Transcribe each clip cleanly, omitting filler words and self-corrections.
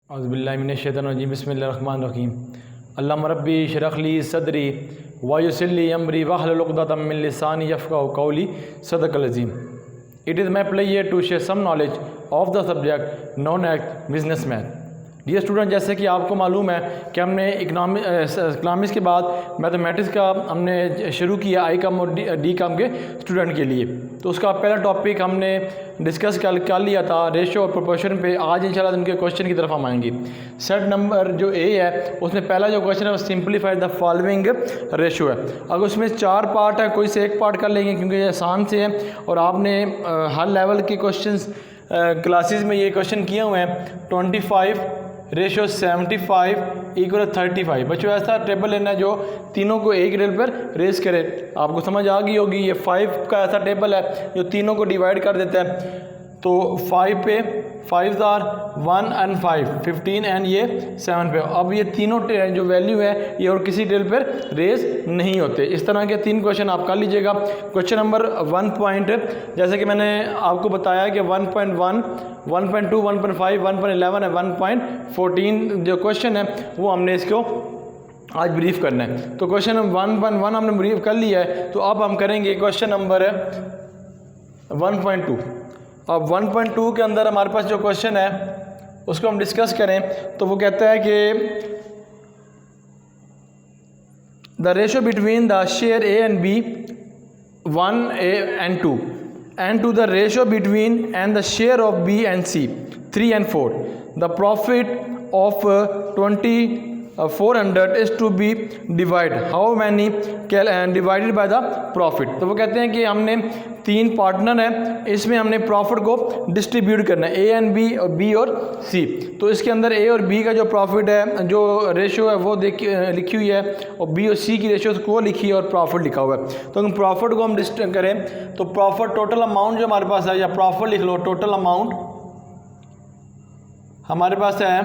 औज़ुबिल्लाहिमिनश्शैतानिर्रजीम बिस्मिल्लाहिर्रहमानिर्रहीम अल्लाहुम्मा रब्बी इश्रह ली सदरी वयस्सिर ली अमरी वहलुल उक़दतम मिन लिसानी यफ़क़हू क़ौली सदक़ल अज़ीम। It is my pleasure to share some knowledge of the subject known as business math. Dear student, जैसे कि आपको मालूम है कि हमने इकनॉमिक्स के बाद मैथमेटिक्स का हमने शुरू किया आई कम और डी कम के स्टूडेंट के लिए। तो उसका पहला टॉपिक हमने डिस्कस कर लिया था रेशो और प्रोपोर्शन पे। आज इंशाल्लाह उनके क्वेश्चन की तरफ हम आएंगे। सेट नंबर जो ए है उसमें पहला जो क्वेश्चन है वो सिंप्लीफाई द फॉलोइंग रेशो है। अगर उसमें 4 पार्ट है, कोई से एक पार्ट कर लेंगे क्योंकि ये आसान से है और आपने हर लेवल के क्वेश्चन क्लासेस में ये क्वेश्चन किए हुए हैं। 25 रेशो 75 इक्वल 35। बच्चों ऐसा टेबल लेना है जो तीनों को एक रेल पर रेस करे। आपको समझ आ गई होगी, ये 5 का ऐसा टेबल है जो तीनों को डिवाइड कर देता है। तो 5 पे 5 आर 1 एंड 5 15 एंड ये 7 पे। अब ये तीनों जो वैल्यू है ये और किसी टेबल पर रेस नहीं होते। इस तरह के 3 क्वेश्चन आप कर लीजिएगा। क्वेश्चन नंबर 1 पॉइंट, जैसे कि मैंने आपको बताया कि 1.1 1.2 1.5 1.11 है 1.14 जो क्वेश्चन है वो हमने इसको आज ब्रीफ करना है। तो क्वेश्चन नंबर 1.1 हमने ब्रीफ कर लिया है। तो अब हम करेंगे क्वेश्चन नंबर 1.2। अब 1.2 के अंदर हमारे पास जो क्वेश्चन है उसको हम डिस्कस करें तो वो कहता है कि the ratio between the share A and B 1 and 2 and to the ratio between and the share of B and C 3 and 4. The profit of 400 is to be divided. How many divided by the profit? तो वो कहते हैं कि हमने 3 partner हैं, इसमें हमने profit को डिस्ट्रीब्यूट करना है, ए एंड बी और बी और सी। तो इसके अंदर ए और बी का जो प्रॉफिट है, जो रेशो है वो लिखी हुई है और बी और सी की रेशो को लिखी है और प्रॉफिट लिखा हुआ है। तो अगर प्रॉफिट को हम डिस्ट्रीब्यूट करें तो प्रॉफिट टोटल अमाउंट जो हमारे पास है, या प्रॉफिट लिख लो, टोटल अमाउंट हमारे पास है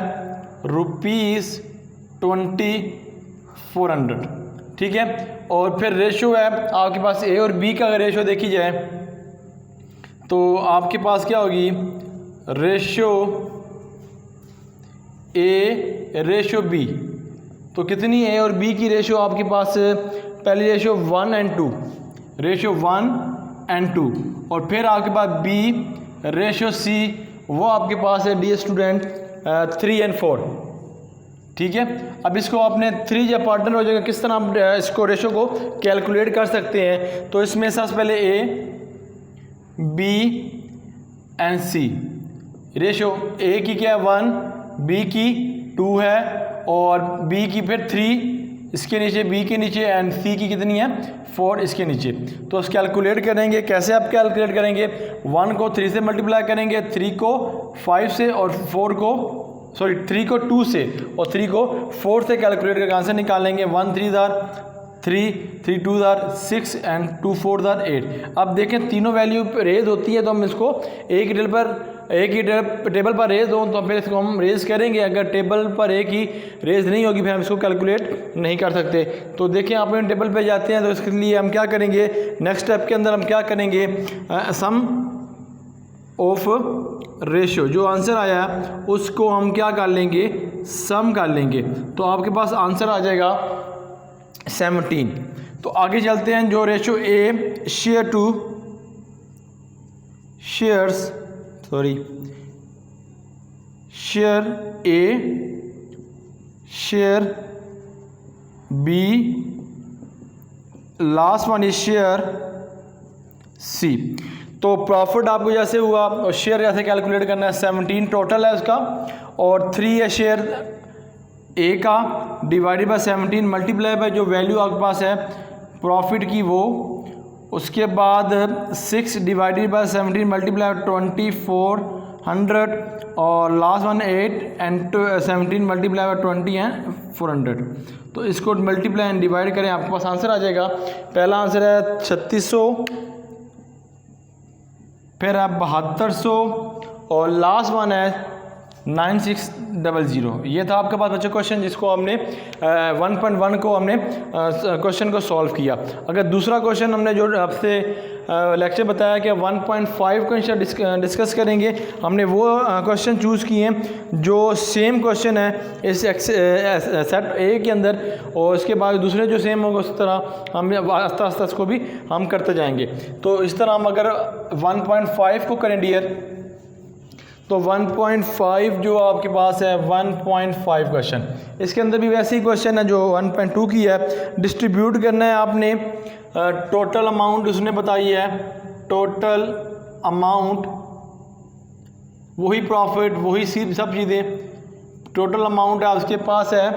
₹2400, ठीक है। और फिर रेशो है आपके पास ए और बी का, अगर रेशो देखी जाए तो आपके पास क्या होगी, रेशो ए रेशो बी। तो कितनी ए और बी की रेशो आपके पास, पहली रेशो 1 and 2, रेशो 1 and 2, और फिर आपके पास बी रेशो सी वो आपके पास है डियर स्टूडेंट 3 and 4, ठीक है। अब इसको आपने 3 जब पार्टनर हो जाएगा किस तरह आप इसको रेशो को कैलकुलेट कर सकते हैं। तो इसमें सबसे पहले A B and C, ratio A की क्या है 1, बी की 2 है और बी की फिर 3 इसके नीचे, बी के नीचे, एंड सी की कितनी है 4 इसके नीचे। तो उस कैलकुलेट करेंगे। कैसे आप कैलकुलेट करेंगे, 1 को 3 से मल्टीप्लाई करेंगे, 3 को 5 से और 3 को 2 से और 3 को 4 से कैलकुलेट करके आंसर निकालेंगे। 1 3 आर 3, 3 2 आर 6 एंड 2 4 आर 8। अब देखें तीनों वैल्यू रेज होती है तो हम इसको एक ही टेबल पर रेज हो तो फिर इसको हम रेज करेंगे। अगर टेबल पर एक ही रेज नहीं होगी फिर हम इसको कैलकुलेट नहीं कर सकते। तो देखें आप टेबल पे जाते हैं तो इसके लिए हम क्या करेंगे, नेक्स्ट स्टेप के अंदर हम क्या करेंगे, सम ऑफ रेशो, जो आंसर आया उसको हम क्या कर लेंगे, सम कर लेंगे। तो आपके पास आंसर आ जाएगा 17। तो आगे चलते हैं। जो ratio A share two share A share B, last one is share C. तो प्रॉफिट आपको जैसे हुआ और शेयर जैसे कैलकुलेट करना है, 17 टोटल है उसका और 3 है शेयर ए का, डिवाइडेड बाय 17 मल्टीप्लाई बाय जो वैल्यू आपके पास है प्रॉफिट की वो, उसके बाद 6 डिवाइडेड बाय 17 मल्टीप्लाई 2400 और last one 8 and 17 multiply by 20 and 400। तो इसको मल्टीप्लाई एंड डिवाइड करें, आपके पास आंसर आ जाएगा। पहला आंसर है 3600, फिर है 7200 और लास्ट वन है 9600। ये था आपके पास बच्चों क्वेश्चन जिसको हमने 1.1 को हमने क्वेश्चन को सॉल्व किया। अगर दूसरा क्वेश्चन हमने जो आपसे लेक्चर बताया कि 1.5 क्वेश्चन डिस्कस करेंगे। हमने वो क्वेश्चन चूज़ किए हैं जो सेम क्वेश्चन है इस सेट ए के अंदर, और इसके बाद दूसरे जो सेम होगा उस तरह हम आस्ता आस्ता इसको भी हम करते जाएंगे। तो इस तरह हम अगर 1.5 को करें डियर, तो 1.5 जो आपके पास है 1.5 क्वेश्चन, इसके अंदर भी वैसे ही क्वेश्चन है जो 1.2 की है। डिस्ट्रीब्यूट करना है आपने, टोटल अमाउंट उसने बताई है, टोटल अमाउंट वही प्रॉफिट वही सब चीज़ें। टोटल अमाउंट है आपके पास है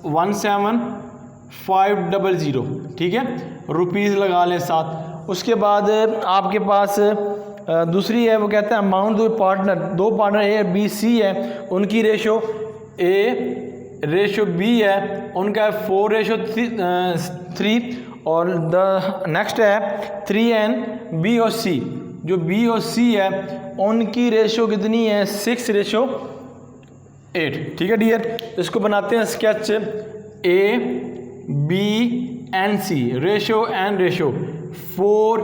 17500, ठीक है, रुपीज़ लगा लें साथ। उसके बाद आपके पास दूसरी है, वो कहता है अमाउंट दो पार्टनर ए बी सी है, उनकी रेशो ए रेशो बी है, उनका 4:3, और द नेक्स्ट है 3N बी और सी, जो बी और सी है उनकी रेशो कितनी है 6:8, ठीक है डियर। इसको बनाते हैं sketch, A B and C, ratio and ratio 4,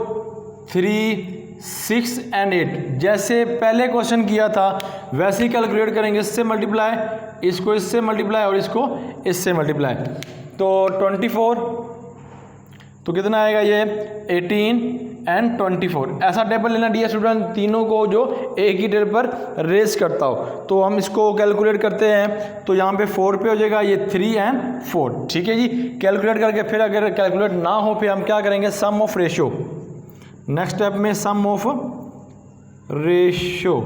3, 6 and 8, जैसे पहले क्वेश्चन किया था वैसे ही कैलकुलेट करेंगे। इससे मल्टीप्लाई, इसको इससे मल्टीप्लाई और इसको इससे मल्टीप्लाई, तो 24, तो कितना आएगा ये 18 एंड 24। ऐसा टेबल लेना डियर स्टूडेंट तीनों को जो एक ही टेबल पर रेस करता हो। तो हम इसको कैलकुलेट करते हैं, तो यहाँ पे 4 पे हो जाएगा ये 3 एंड 4, ठीक है जी। कैलकुलेट करके फिर अगर कैलकुलेट ना हो फिर हम क्या करेंगे, सम ऑफ रेशो। नेक्स्ट स्टेप में सम ऑफ रेशो,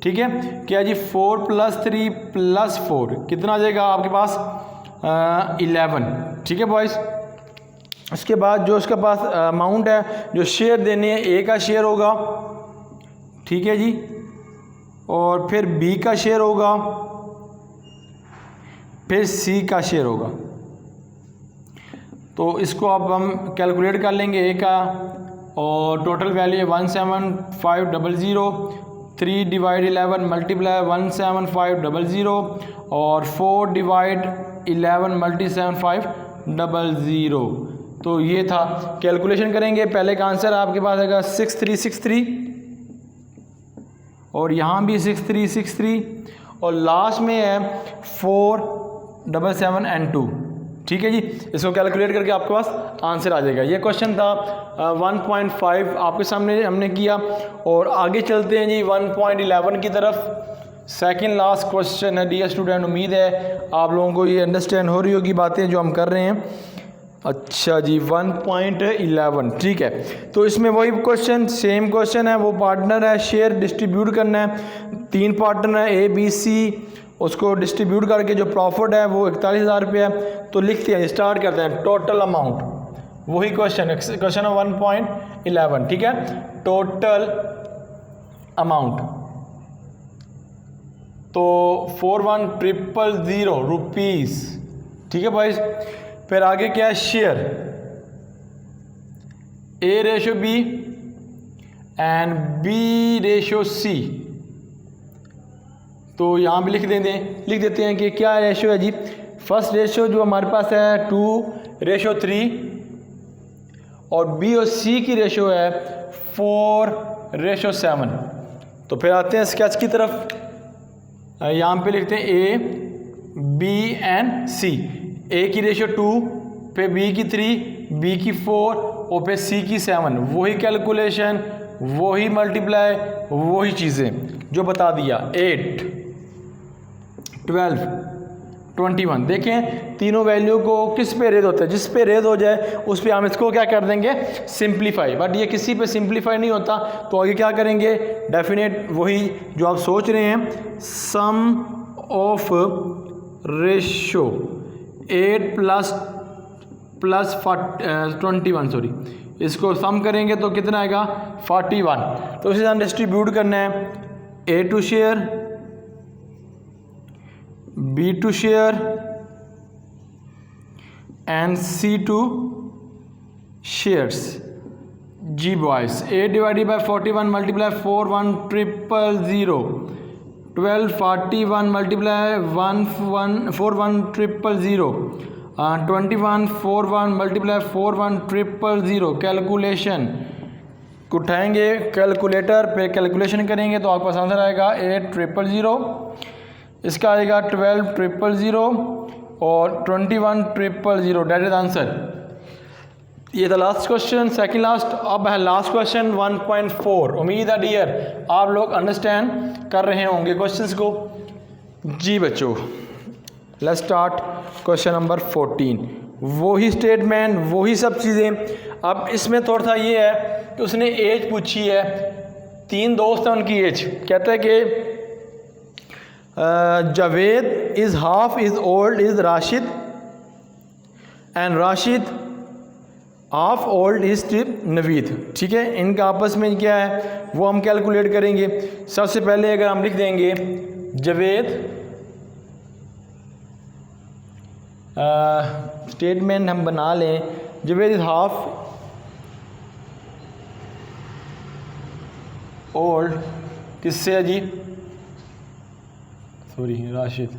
ठीक है, क्या जी 4 + 3 + 4 कितना आ जाएगा आपके पास 11, ठीक है बॉयज़। इसके बाद जो उसके पास अमाउंट है जो शेयर देने हैं, ए का शेयर होगा, ठीक है जी, और फिर बी का शेयर होगा, फिर सी का शेयर होगा। तो इसको अब हम कैलकुलेट कर लेंगे ए का, और टोटल वैल्यू है 17500, 3 / 11 मल्टीप्लाई 17500 और 4 / 11 मल्टी 7500। तो ये था, कैलकुलेशन करेंगे। पहले का आंसर आपके पास आएगा 6363, और यहाँ भी 6363, और लास्ट में है 477 and 2, ठीक है जी। इसको कैलकुलेट करके आपके पास आंसर आ जाएगा। ये क्वेश्चन था 1.5 आपके सामने हमने किया, और आगे चलते हैं जी 1.11 की तरफ। सेकंड लास्ट क्वेश्चन है डियर स्टूडेंट, उम्मीद है आप लोगों को ये अंडरस्टैंड हो रही होगी बातें जो हम कर रहे हैं। अच्छा जी 1.11, ठीक है। तो इसमें वही क्वेश्चन, सेम क्वेश्चन है, वो पार्टनर है, शेयर डिस्ट्रीब्यूट करना है। 3 पार्टनर है ए बी सी, उसको डिस्ट्रीब्यूट करके जो प्रॉफिट है वो 41,000 रुपये है। तो लिखते हैं, स्टार्ट करते हैं, टोटल अमाउंट, वही क्वेश्चन है 1.11, ठीक है। टोटल अमाउंट तो 41,000 रुपीज़, ठीक है भाई। फिर आगे क्या है, share A ratio B and B ratio C. तो यहाँ भी लिख देते हैं कि क्या रेशो है जी। फर्स्ट रेशो जो हमारे पास है 2:3, और बी और सी की रेशो है 4:7। तो फिर आते हैं स्केच की तरफ, यहाँ पे लिखते हैं ए बी एंड सी। ए की रेशो 2, फिर बी की 3, बी की 4 और फिर सी की 7। वही कैलकुलेशन, वही मल्टीप्लाई, वही चीज़ें जो बता दिया। 8, 12, 21। देखें तीनों वैल्यू को किस पे रेज होता है, जिस पे रेज हो जाए उस पे हम इसको क्या कर देंगे, सिंप्लीफाई। बट ये किसी पे सिंप्लीफाई नहीं होता, तो आगे क्या करेंगे, डेफिनेट वही जो आप सोच रहे हैं, सम ऑफ रेशो 8 + 21, सॉरी, इसको सम करेंगे तो कितना आएगा 41। तो इसे हम डिस्ट्रीब्यूट करना है, A two share, B two share and C two shares. जी boys, 8 / 41 multiply 41,000, 12 41 multiply 41,000, 21 4 1 multiply 4 1 000 calculation उठाएंगे कैलकुलेटर पे कैलकुलेशन करेंगे तो आपके पास आंसर आएगा 8 000 इसका आएगा 12 000 और 21 000 डेट इज आंसर। ये था लास्ट क्वेश्चन, सेकंड लास्ट। अब है लास्ट क्वेश्चन 1.4। उम्मीद है डियर आप लोग अंडरस्टैंड कर रहे होंगे क्वेश्चंस को। जी बच्चों लेट्स स्टार्ट क्वेश्चन नंबर 14। वही स्टेटमेंट वही सब चीज़ें। अब इसमें थोड़ा सा ये है कि उसने एज पूछी है, 3 दोस्त हैं उनकी एज। कहता है कि Javed is half is old is Rashid and Rashid half old is Naveed. ठीक है, इनका आपस में क्या है वो हम कैलकुलेट करेंगे। सबसे पहले अगर हम लिख देंगे जावेद स्टेटमेंट हम बना लें, जावेद इज़ हाफ ओल्ड किससे है जी, सॉरी राशिद।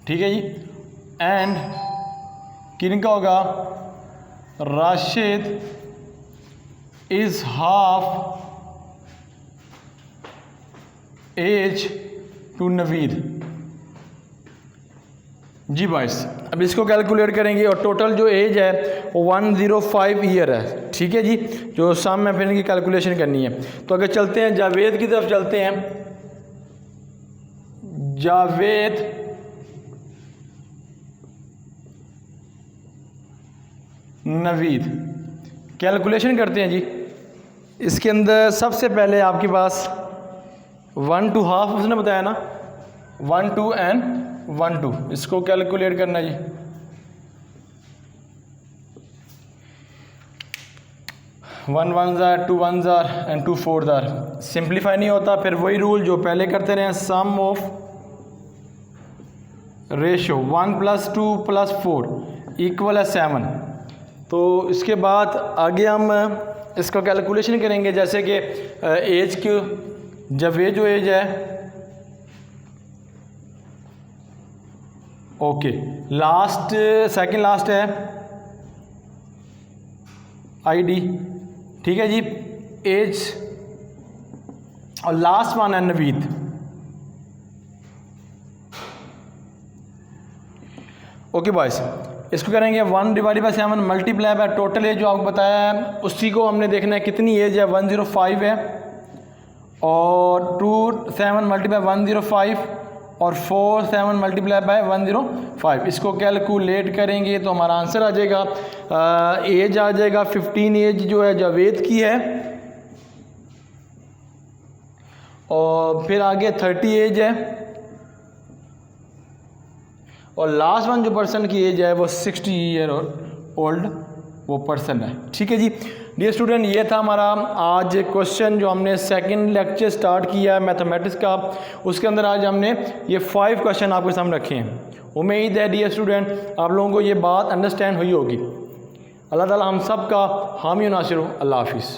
ठीक है जी, एंड किन का होगा, Rashid is half age to Naveed. जी बॉयस अब इसको कैलकुलेट करेंगे और टोटल जो एज है वो 105 ईयर है। ठीक है जी, जो सम में फिर इनकी कैलकुलेशन करनी है। तो अगर चलते हैं जावेद की तरफ चलते हैं, जावेद नवीद कैलकुलेशन करते हैं जी। इसके अंदर सबसे पहले आपके पास 1 2 हाफ उसने बताया ना, 1 2 एंड 1 2 इसको कैलकुलेट करना जी। वन 1 ज़ार 2 1 ज़ार एंड 2 4 ज़ार। सिंप्लीफाई नहीं होता, फिर वही रूल जो पहले करते रहे, सम ऑफ रेशो 1 + 2 + 4 = 7। तो इसके बाद आगे हम इसका कैलकुलेशन करेंगे, जैसे कि एज की, जब ये जो एज है ओके लास्ट सेकंड लास्ट है आईडी। ठीक है जी, एज और लास्ट वन है नवीद। ओके बॉयस इसको करेंगे 1/7 मल्टीप्लाई बाय टोटल एज जो आपको बताया है उसी को हमने देखना है कितनी एज है, 105 है और 2 7 मल्टीप्लाई 105 और 4 7 मल्टीप्लाई बाय 105। इसको कैलकुलेट करेंगे तो हमारा आंसर आ जाएगा, एज आ जाएगा 15 एज जो है जावेद की है और फिर आगे 30 एज है और लास्ट वन जो पर्सन की एज है वो 60 ईयर ओल्ड वो पर्सन है। ठीक है जी डियर स्टूडेंट, ये था हमारा आज क्वेश्चन जो हमने सेकंड लेक्चर स्टार्ट किया है मैथमेटिक्स का। उसके अंदर आज हमने ये 5 क्वेश्चन आपके सामने रखे हैं। उम्मीद है डियर स्टूडेंट आप लोगों को ये बात अंडरस्टैंड हुई होगी। अल्लाह ताला हम सब का हामी नासिर हो। अल्लाह हाफिज़।